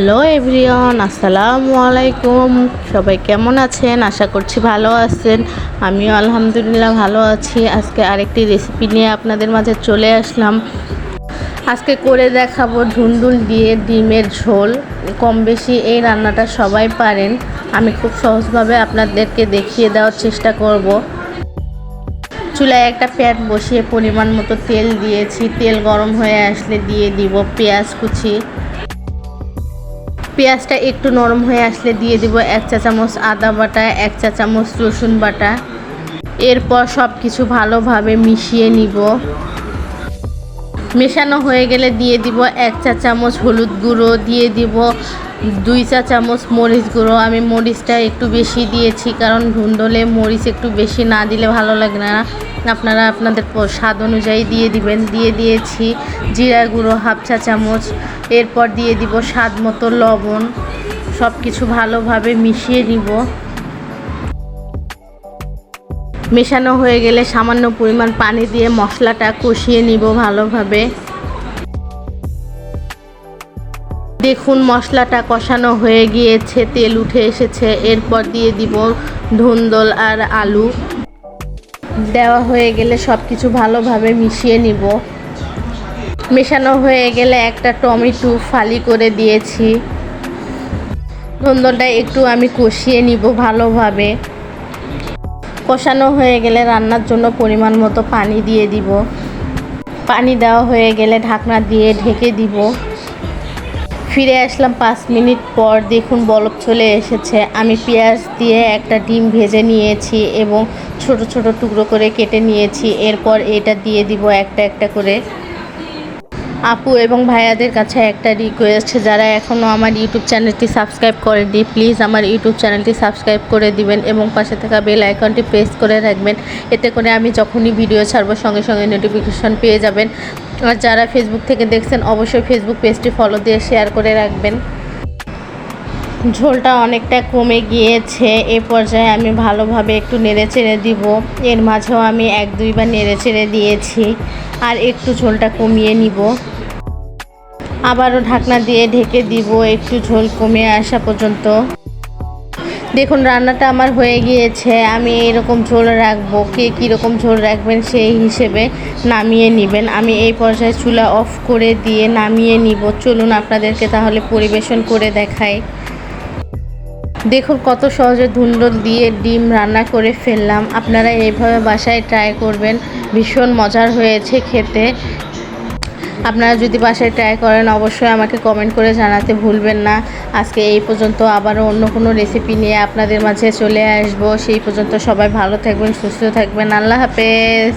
Hello everyone, আসসালামু আলাইকুম। সবাই কেমন আছেন? আশা করছি ভালো আছেন। আমিও আলহামদুলিল্লাহ ভালো আছি। আজকে আরেকটি রেসিপি নিয়ে আপনাদের মাঝে চলে আসলাম। আজকে করে দেখাবো ধুন্দুল দিয়ে ডিমের ঝোল। কম বেশি এই রান্নাটা সবাই পারেন। আমি খুব সহজভাবে আপনাদেরকে দেখিয়ে দেওয়ার চেষ্টা করব। চুলায় একটা প্যান বসিয়ে পরিমাণ মতো তেল দিয়েছি। তেল গরম হয়ে আসলে দিয়ে দিব পেঁয়াজ কুচি। পেঁয়াজটা একটু নরম হয়ে আসলে দিয়ে দিব 1 চা চামচ আদা বাটা, 1 চা চামচ রসুন বাটা। এরপর সব কিছু ভালোভাবে মিশিয়ে নিব। মেশানো হয়ে গেলে দিয়ে দিব 1 চা চামচ হলুদ গুঁড়ো, দিয়ে দিব 2 চা চামচ মরিচ গুঁড়ো। আমি মরিচটা একটু বেশি দিয়েছি, কারণ ধুন্দলে মরিচ একটু বেশি না দিলে ভালো লাগে না। আপনারা আপনাদের স্বাদ অনুযায়ী দিয়ে দিবেন। দিয়ে দিয়েছি জিরা গুঁড়ো 1/2 চা চামচ। এরপর দিয়ে দিব স্বাদ মতো লবণ। সব কিছু ভালোভাবে মিশিয়ে নিব। মেশানো হয়ে গেলে সামান্য পরিমাণ পানি দিয়ে মশলাটা কষিয়ে নিব ভালোভাবে। দেখুন মশলাটা কষানো হয়ে গিয়েছে, তেল উঠে এসেছে। এরপর দিয়ে দিব ধুন্দল আর আলু। দেওয়া হয়ে গেলে সব কিছু ভালোভাবে মিশিয়ে নিব। মেশানো হয়ে গেলে একটা টমেটো ফালি করে দিয়েছি। ধুন্দলটা একটু আমি কষিয়ে নিব ভালোভাবে। কষানো হয়ে গেলে রান্নার জন্য পরিমাণ মতো পানি দিয়ে দিব। পানি দেওয়া হয়ে গেলে ঢাকনা দিয়ে ঢেকে দিব। ফিরে আসলাম 5 মিনিট পর। দেখুন বলক চলে এসেছে। আমি পেঁয়াজ দিয়ে একটা ডিম ভেজে নিয়েছি এবং ছোট ছোট টুকরো করে কেটে নিয়েছি। এরপর এটা দিয়ে দিব একটা একটা করে। আপু এবং ভাইয়াদের কাছে একটা রিকোয়েস্ট, যারা এখনও আমার ইউটিউব চ্যানেলটি সাবস্ক্রাইব করেননি, প্লিজ আমার ইউটিউব চ্যানেলটি সাবস্ক্রাইব করে দিবেন এবং পাশে থাকা বেল আইকনটি প্রেস করে রাখবেন। এতে করে আমি যখনই ভিডিও ছাড়বো সঙ্গে সঙ্গে নোটিফিকেশন পেয়ে যাবেন। আর যারা ফেসবুক থেকে দেখছেন অবশ্যই ফেসবুক পেজটি ফলো দিয়ে শেয়ার করে রাখবেন। ঝোলটা অনেকটা কমে গিয়েছে। এ পর্যায়ে আমি ভালোভাবে একটু নেড়ে চেড়ে দিব। এর মাঝেও আমি 1-2 বার নেড়ে চেড়ে দিয়েছি। আর একটু ঝোলটা কমিয়ে নিব। আবারও ঢাকনা দিয়ে ঢেকে দিব একটু ঝোল কমে আসা পর্যন্ত। দেখুন রান্নাটা আমার হয়ে গিয়েছে। আমি এরকম ঝোল রাখবো। কে কীরকম ঝোল রাখবেন সেই হিসেবে নামিয়ে নেবেন। আমি এই পর্যায়ে চুলা অফ করে দিয়ে নামিয়ে নিব। চলুন আপনাদেরকে তাহলে পরিবেশন করে দেখাই। দেখুন কত সহজে ধুন্দুল দিয়ে ডিম রান্না করে ফেললাম। আপনারা এইভাবে বাসায় ট্রাই করবেন, ভীষণ মজার হয়েছে খেতে। আপনারা যদি বাসায় ট্রাই করেন অবশ্যই আমাকে কমেন্ট করে জানাতে ভুলবেন না। আজকে এই পর্যন্ত, আবারও অন্য কোনো রেসিপি নিয়ে আপনাদের মাঝে চলে আসবো। সেই পর্যন্ত সবাই ভালো থাকবেন, সুস্থ থাকবেন। আল্লাহ হাফেজ।